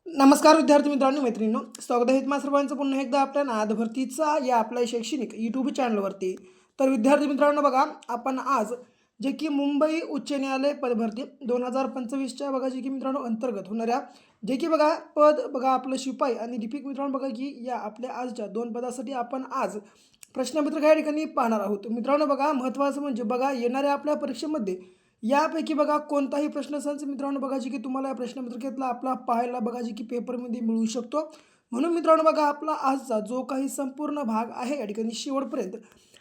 नमस्कार विद्यार्थी मित्रांनो मैत्रिणींनो, स्वागत आहे तुम्हा सर्वांचं पुन्हा एकदा आपल्या नाद भरतीचा या आपल्या शैक्षणिक यूट्यूब चॅनलवरती. तर विद्यार्थी मित्रांनो बघा, आपण आज जे की मुंबई उच्च न्यायालय पदभरती 2025च्या बघा जे की मित्रांनो अंतर्गत होणाऱ्या जे की बघा पद बघा आपलं शिपाई आणि लिपिक मित्रांनो बघा की या आपल्या आजच्या दोन पदासाठी आपण आज प्रश्नपत्रिका या ठिकाणी पाहणार आहोत. मित्रांनो बघा, महत्त्वाचं म्हणजे बघा येणाऱ्या आपल्या परीक्षेमध्ये यापैकी बघा कोणताही प्रश्नसंच मित्रांनो बघा जी की तुम्हाला या प्रश्नपत्रिकेतला आपला पाहायला बघा जी की पेपरमध्ये मिळू शकतो. म्हणून मित्रांनो बघा, आपला आजचा जो काही संपूर्ण भाग आहे या ठिकाणी शेवटपर्यंत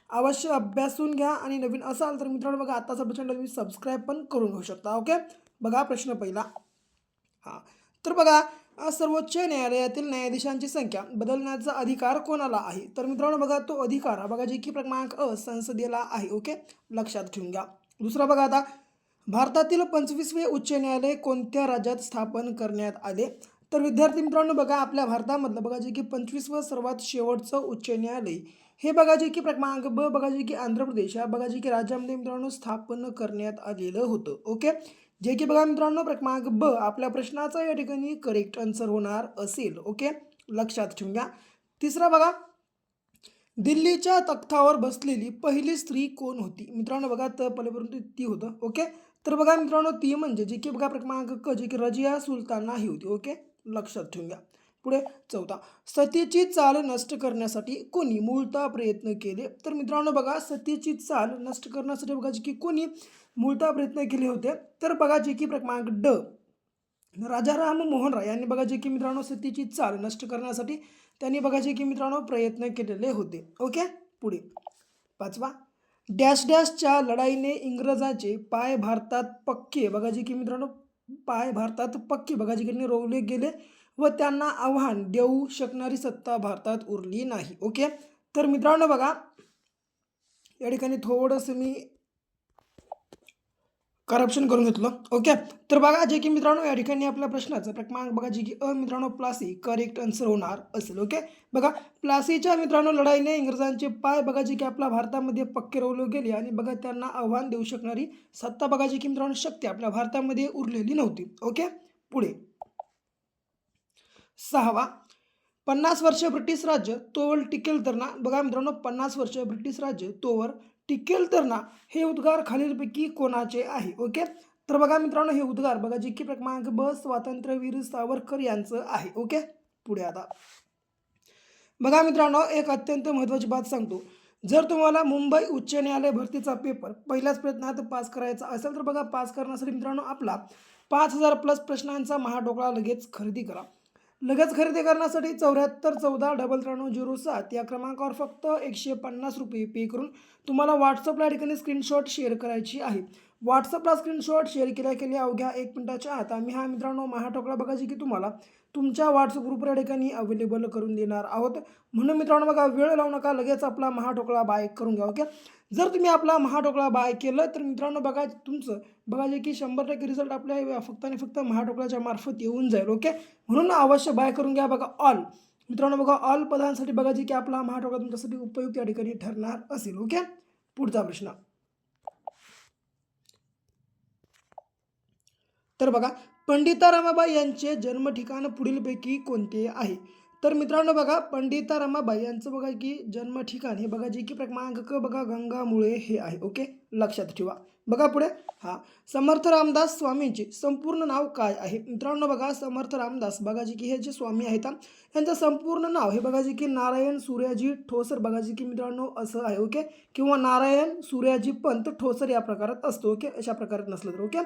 अवश्य अभ्यासून घ्या आणि नवीन असाल तर मित्रांनो बघा आताच आपल्या चॅनल तुम्ही सबस्क्राईब पण करून घेऊ शकता. ओके, बघा प्रश्न पहिला. हां, तर बघा, सर्वोच्च न्यायालयातील न्यायाधीशांची संख्या बदलण्याचा अधिकार कोणाला आहे? तर मित्रांनो बघा, तो अधिकार हा बघा जे की क्रमांक संसदेला आहे. ओके, लक्षात ठेवून घ्या. दुसरा बघा, आता भारतातील 25वे उच्च न्यायालय कोणत्या राज्यात स्थापन करण्यात आले? तर विद्यार्थी मित्रांनो बघा, आपल्या भारतामधलं बघा जे की 25वं सर्वात शेवटचं उच्च न्यायालय हे बघा जे की क्रमांक ब बघा जे की आंध्र प्रदेश या बघा जे की राज्यामध्ये मित्रांनो स्थापन करण्यात आलेलं होतं. ओके, जे की बघा मित्रांनो क्रमांक ब आपल्या प्रश्नाचा या ठिकाणी करेक्ट आन्सर होणार असेल. ओके, लक्षात ठेवून घ्या. तिसरा बघा, दिल्लीच्या तख्तावर बसलेली पहिली स्त्री कोण होती? मित्रांनो बघा, तर पहिल्यापर्यंत ती होतं. ओके, तर बघा मित्रांनो, ती म्हणजे जे की बघा क्रमांक क जे की रजिया सुलताना ही होती. ओके, लक्षात ठेवून घ्या. पुढे चौथा, सतीची चाल नष्ट करण्यासाठी कोणी मूळतः प्रयत्न केले? तर मित्रांनो बघा, सतीची चाल नष्ट करण्यासाठी बघा जे की कोणी मूळतः प्रयत्न केले होते? तर बघा जे की क्रमांक ड राजाराम मोहन राय यांनी बघा जे की मित्रांनो सतीची चाल नष्ट करण्यासाठी त्यांनी बघा जे की मित्रांनो प्रयत्न केलेले होते. ओके, पुढे पाचवा, डॅश डॅशच्या लढाईने इंग्रजांचे पाय भारतात पक्के बघा जे की मित्रांनो पाय भारतात पक्के बघा जे की रोवले गेले व त्यांना आव्हान देऊ शकणारी सत्ता भारतात उरली नाही. ओके, तर मित्रांनो बघा, या ठिकाणी थोडंसं मी करप्शन करून घेतलं. ओके, तर बघा जे की मित्रांनो या ठिकाणी आपल्या प्रश्नाचं क्रमांक बघा जे की मित्रांनो प्लासी करेक्ट आन्सर होणार असेल. ओके, बघा प्लासीच्या मित्रांनो लढाईने इंग्रजांचे पाय बघा जे की आपल्या भारतामध्ये पक्के रोवले गेले आणि बघा त्यांना आव्हान देऊ शकणारी सत्ता बघा जी की मित्रांनो शक्ती आपल्या भारतामध्ये उरलेली नव्हती. ओके, पुढे सहावा, 50 वर्ष ब्रिटिश राज्य तोवर टिकेल तर ना बघा मित्रांनो 50 वर्ष ब्रिटिश राज्य तोवर टिकेल तर ना हे उद्गार खालीलपैकी कोणाचे आहे? ओके, तर बघा मित्रांनो हे उद्गार बघा जे की क्रमांक ब स्वातंत्र्यवीर सावरकर यांचं आहे. ओके, पुढे आता बघा मित्रांनो, एक अत्यंत महत्त्वाची बात सांगतो. जर तुम्हाला मुंबई उच्च न्यायालय भरतीचा पेपर पहिल्याच प्रयत्नात पास करायचा असेल तर बघा पास करण्यासाठी मित्रांनो आपला 5000 प्लस प्रश्नांचा महाडोकळा लगेच खरेदी करा. लगेच खरेदी करण्यासाठी 7414 0007 या क्रमांकावर फक्त 150 रुपये पे करून तुम्हाला व्हॉट्सअपला या ठिकाणी स्क्रीनशॉट शेअर करायची आहे. व्हॉट्सअपला स्क्रीनशॉट शेअर केल्या अवघ्या 1 मिनिटाच्या आत आम्ही हा मित्रांनो महाडोकळा बघा जी की तुम्हाला तुमच्या व्हॉट्सअप ग्रुपवर या ठिकाणी अवेलेबल करून देणार आहोत. म्हणून मित्रांनो बघा, वेळ लावू नका, लगेच आपला महाडोकळा बाय करून घ्या. ओके, जर तुम्ही आपला महाडोकळा बाय केलं तर मित्रांनो बघा तुमचं बघा जे की 100% रिझल्ट आपल्या फक्त आणि फक्त महाडोकळाच्या मार्फत येऊन जाईल. ओके, म्हणून अवश्य बाय करून घ्या. बघा ऑल मित्रांनो बघा ऑल पदांसाठी बघा जे की आपला महाडोकळा तुमच्यासाठी उपयुक्त या ठिकाणी ठरणार असेल. ओके, पुढचा प्रश्न. तर बघा, पंडिता रमाबाई यांचे जन्म ठिकाण पुढीलपैकी कोणते आहे? तर मित्रांनो बघा, पंडिता रमाबाई यांचं बघा की जन्म ठिकाण हे बघा जे की क्रमांक क बघा गंगामुळे हे आहे. ओके, लक्षात ठेवा. बघा पुढे, हा समर्थ रामदास स्वामींचे संपूर्ण नाव काय आहे? मित्रांनो बघा, समर्थ रामदास बघा जे की हे जे स्वामी आहेत यांचं संपूर्ण नाव हे बघा जे की नारायण सूर्याजी ठोसर बघा जे की मित्रांनो असं आहे. ओके, किंवा नारायण सूर्याजी पंत ठोसर या प्रकारात असतो. ओके, अशा प्रकारात नसलं तर. ओके,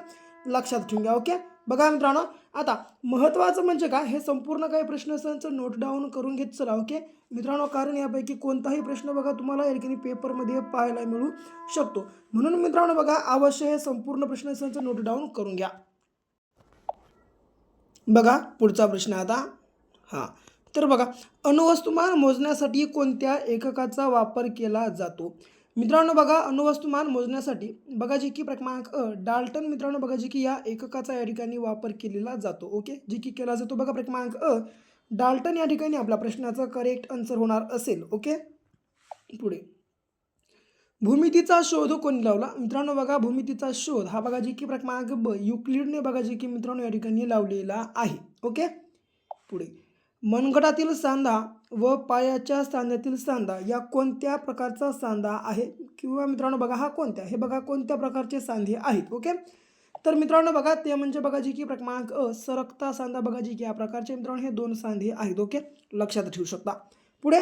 लक्षात ठेवून घ्या. ओके, बघा मित्रांनो, आता महत्त्वाचं म्हणजे काय, हे संपूर्ण काही प्रश्नसंच नोट डाऊन करून घेत चला. ओके मित्रांनो, कारण यापैकी कोणताही प्रश्न बघा तुम्हाला या ठिकाणी पेपरमध्ये पाहायला मिळू शकतो. म्हणून मित्रांनो बघा, अवश्य हे संपूर्ण प्रश्नसंच नोट डाऊन करून घ्या. बघा पुढचा प्रश्न आता. हां, तर बघा, अणुवस्तुमान मोजण्यासाठी कोणत्या एककाचा वापर केला जातो? मित्रांनो बघा, अणुवस्तुमान मोजण्यासाठी बघा जे की क्रमांक डाल्टन मित्रांनो बघा जे की या एककाचा या ठिकाणी वापर केलेला जातो. ओके, जे की केला जातो बघा क्रमांक डाल्टन या ठिकाणी आपला प्रश्नाचा करेक्ट आन्सर होणार असेल. ओके, पुढे भूमितीचा शोध कोणी लावला? मित्रांनो बघा, भूमितीचा शोध हा बघा जे की क्रमांक ब युक्लिडने बघा जे की मित्रांनो या ठिकाणी लावलेला आहे. ओके, पुढे मनगटातील सांधा व पायाच्या सांध्यातील सांधा या कोणत्या प्रकारचा सांधा आहे किंवा मित्रांनो बघा हा कोणत्या, हे बघा कोणत्या प्रकारचे सांधे आहेत. ओके, तर मित्रांनो बघा ते म्हणजे बघा जी की क्रमांक सरकता सांधा बघा जी की या प्रकारचे मित्रांनो हे 2 सांधे आहेत. ओके, लक्षात ठेवू शकता. पुढे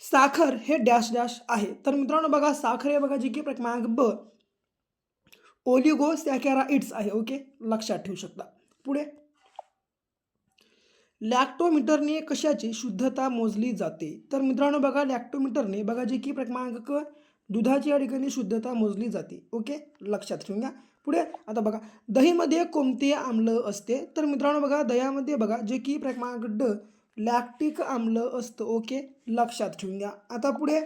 साखर हे डॅश डॅश आहे. तर मित्रांनो बघा साखर हे बघा जी की क्रमांक ब ओलिगोसॅकॅराइड्स आहे. ओके, लक्षात ठेवू शकता. पुढे लॅक्टोमीटरने कशाची शुद्धता मोजली जाते. तर मित्रांनो बघा लॅक्टोमीटरने बघा जी की क्रमांक दुधाची या ठिकाणी शुद्धता मोजली जाते. ओके, लक्षात ठेवून घ्या. पुढे आता बघा दहीमध्ये कोणते आम्ल असते. तर मित्रांनो बघा दह्यामध्ये बघा जे की क्रमांक ड लॅक्टिक आम्ल असतं. ओके, लक्षात ठेवून घ्या. आता पुढे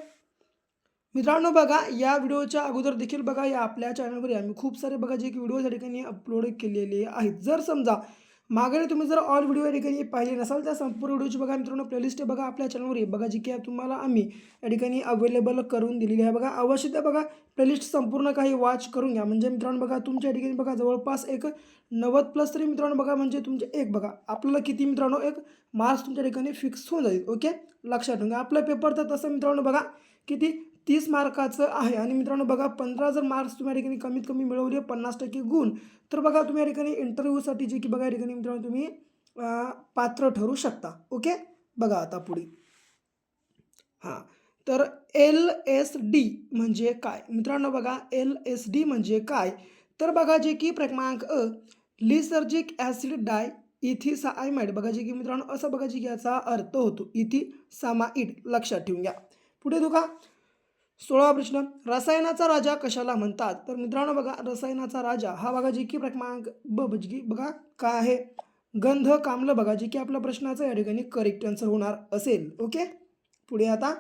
मित्रांनो बघा या व्हिडिओच्या अगोदर देखील बघा या आपल्या चॅनलवर आम्ही खूप सारे बघा जे की व्हिडिओ या ठिकाणी अपलोड केलेले आहेत. जर समजा मागे तुम्ही जर ऑल व्हिडिओ या ठिकाणी पाहिले नसाल तर संपूर्ण व्हिडिओची बघा मित्रांनो प्लेलिस्ट बघा आपल्या चॅनलवर बघा जी की तुम्हाला आम्ही या ठिकाणी अवेलेबल करून दिलेली आहे. बघा अवश्य त्या बघा प्लेलिस्ट संपूर्ण काही वॉच करून घ्या. म्हणजे मित्रांनो बघा तुमच्या ठिकाणी बघा जवळपास एक 90+ तरी मित्रांनो बघा म्हणजे तुमचे एक बघा आपल्याला किती मित्रांनो एक मार्क्स तुमच्या ठिकाणी फिक्स होऊन जाईल. ओके, लक्षात ठेवून घ्या. आपलं पेपर तर तसं मित्रांनो बघा किती 30 मार्काचं आहे आणि मित्रांनो बघा 15 जर मार्क्स तुम्ही या ठिकाणी कमीत कमी मिळवले 50% गुण तर बघा तुम्ही या ठिकाणी इंटरव्ह्यूसाठी जे की बघा या ठिकाणी मित्रांनो तुम्ही पात्र ठरू शकता. ओके, बघा आता पुढे तर LSD म्हणजे काय मित्रांनो बघा LSD म्हणजे काय तर बघा जे की क्रमांक लिसर्जिक ॲसिड डाय इथिसामाइड बघा जे की मित्रांनो असं बघा जी की याचा अर्थ होतो इथिसामाइड. लक्षात ठेवून घ्या. पुढे बघा 16 प्रश्न रसायनाचा राजा कशाला म्हणतात. तर मित्रांनो बघा रसायनाचा राजा हा बघा जी की क्रमांक ब की बघा काय आहे गंधकाम्ल बघा जी की आपल्या प्रश्नाचं या ठिकाणी करेक्ट आन्सर होणार असेल. ओके, पुढे आता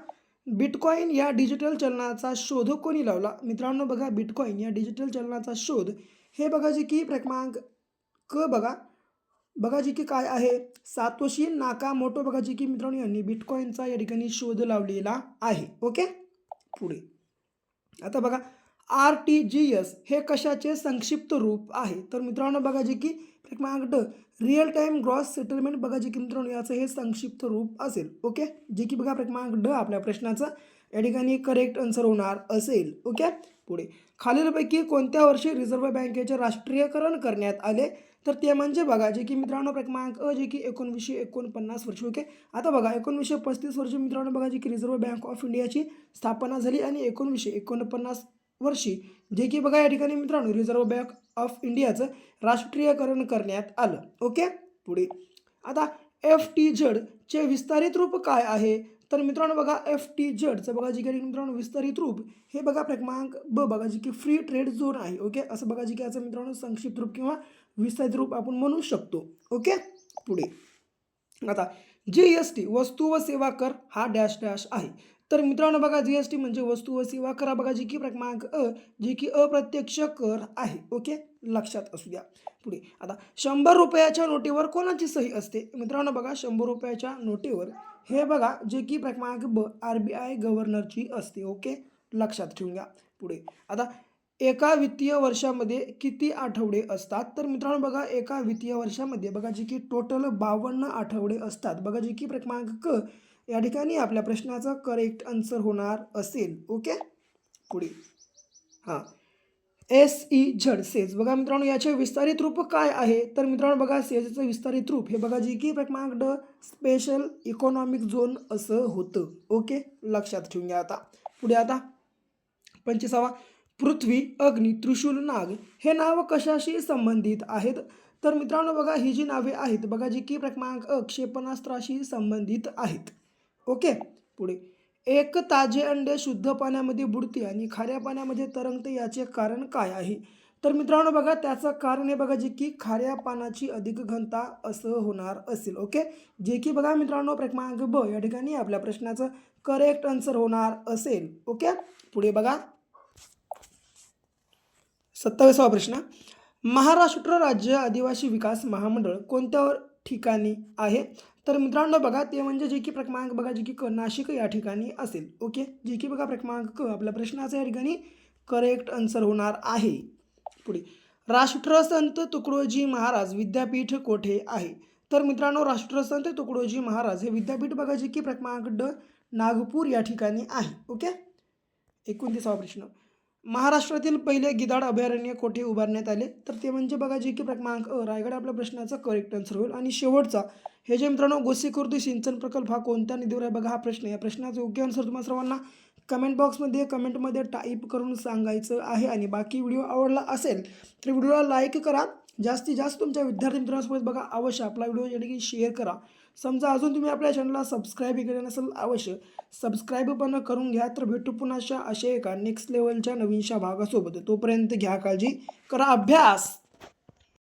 बिटकॉइन या डिजिटल चलनाचा शोध कोणी लावला. मित्रांनो बघा बिटकॉइन या डिजिटल चलनाचा शोध हे बघा जी की क्रमांक क बघा जी की काय आहे सातोशी नाकामोटो बघा जी की मित्रांनो यांनी बिटकॉइनचा या ठिकाणी शोध लावलेला आहे. ओके, पुढे आता बघा RTGS हे कशाचे संक्षिप्त रूप आहे. तर मित्रांनो बघा जे की क्रमांक ड रिअल टाइम ग्रॉस सेटलमेंट बघा जे की मित्रांनो याचं हे संक्षिप्त रूप असेल. ओके, जे की बघा क्रमांक ड आपल्या प्रश्नाचं या ठिकाणी करेक्ट आन्सर होणार असेल. ओके, पुढे खालीलपैकी कोणत्या वर्षी रिझर्व्ह बँकेचे राष्ट्रीयकरण करण्यात आले. तर ते म्हणजे बघा जे की मित्रांनो क्रमांक जे की 1949 वर्षी. ओके, आता बघा 1935 वर्षी मित्रांनो बघा जी की रिझर्व्ह बँक ऑफ इंडियाची स्थापना झाली आणि 1949 वर्षी जे की बघा या ठिकाणी मित्रांनो रिझर्व्ह बँक ऑफ इंडियाचं राष्ट्रीयकरण करण्यात आलं. ओके, पुढे आता FTZ चे विस्तारित रूप काय आहे. तर मित्रांनो बघा FTZचं बघा जी काही मित्रांनो विस्तारित रूप हे बघा क्रमांक ब बघा जी की फ्री ट्रेड झोन आहे. ओके, असं बघा जी की याचं मित्रांनो संक्षिप्त रूप किंवा विस्तारित रूप आपण म्हणू शकतो. ओके, पुढे आता GST वस्तू व सेवा कर हा डॅश डॅश आहे. तर मित्रांनो बघा GST म्हणजे वस्तू व सेवा कर बघा जी की क्रमांक जी की अप्रत्यक्ष कर आहे. ओके, लक्षात असू द्या. पुढे आता 100 रुपयाच्या नोटीवर कोणाची सही असते. मित्रांनो बघा 100 रुपयाच्या नोटीवर हे बघा जे की क्रमांक ब RBI गव्हर्नरची असते. ओके, लक्षात ठेवून घ्या. पुढे आता एका वित्तीय वर्षामध्ये किती आठवडे असतात. तर मित्रांनो बघा एका वित्तीय वर्षामध्ये बघा जी की टोटल 52 आठवडे असतात. बघा जी की क्रमांक क या ठिकाणी आपल्या प्रश्नाचा करेक्ट आन्सर होणार असेल. ओके, पुढे SEZ सेज बघा मित्रांनो याचे विस्तारित रूप काय आहे. तर मित्रांनो बघा सेजचं विस्तारित रूप हे बघा जी की क्रमांक ड स्पेशल इकॉनॉमिक झोन असं होतं. ओके, लक्षात ठेवून घ्या. आता पुढे आता 25वा पृथ्वी अग्नी त्रिशूल नाग हे नाव कशाशी संबंधित आहेत. तर मित्रांनो बघा ही जी नावे आहेत बघा जी की क्रमांक क्षेपणास्त्राशी संबंधित आहेत. ओके, पुढे एक ताजे अंडे शुद्ध पाण्यामध्ये बुडते आणि खाऱ्या पाण्यामध्ये तरंगते याचे कारण काय आहे. तर मित्रांनो बघा त्याचं कारण हे बघा जे की खाऱ्या पाण्याची अधिक घनता असं होणार असेल. ओके, जे की बघा मित्रांनो क्रमांक ब या ठिकाणी आपल्या प्रश्नाचं करेक्ट आन्सर होणार असेल. ओके, पुढे बघा 27वा प्रश्न महाराष्ट्र राज्य आदिवासी विकास महामंडळ कोणत्या ठिकाणी आहे. तर मित्रांनो बघा ते म्हणजे जे की क्रमांक बघा जे की नाशिक या ठिकाणी असेल. ओके, जे की बघा क्रमांक क आपल्या प्रश्नाचा या ठिकाणी करेक्ट आन्सर होणार आहे. पुढे राष्ट्रसंत तुकडोजी महाराज विद्यापीठ कोठे आहे? तर मित्रांनो, राष्ट्रसंत तुकडोजी महाराज हे विद्यापीठ बघा जे की क्रमांक नागपूर या ठिकाणी आहे. ओके. 29वा प्रश्न. महाराष्ट्रातील पहिले गिधाड अभयारण्य कोठे उभारण्यात आले? तर ते म्हणजे बघा जे की क्रमांक रायगड आपल्या प्रश्नाचा करेक्ट आन्सर होईल. आणि शेवटचा, हे जे मित्रांनो गोसीखुर्द सिंचन प्रकल्प हा कोणत्या नदीवर आहे बघा हा प्रश्न. या प्रश्नाचं योग्य आन्सर तुम्हाला सर्वांना कमेंट बॉक्समध्ये कमेंटमध्ये टाईप करून सांगायचं आहे. आणि बाकी व्हिडिओ आवडला असेल तर व्हिडिओला लाईक करा. जास्तीत जास्त तुमच्या विद्यार्थी मित्रांसोबत बघा अवश्य आपला व्हिडिओ या ठिकाणी शेअर करा. समजा अजून तुम्ही आपल्या चॅनलला सबस्क्राईब केले नसेल अवश्य सबस्क्राईब पण करून घ्या. तर भेटू पुन्हा अशा एका नेक्स्ट लेवलच्या नवीनशा भागासोबत. तोपर्यंत घ्या काळजी, करा अभ्यास.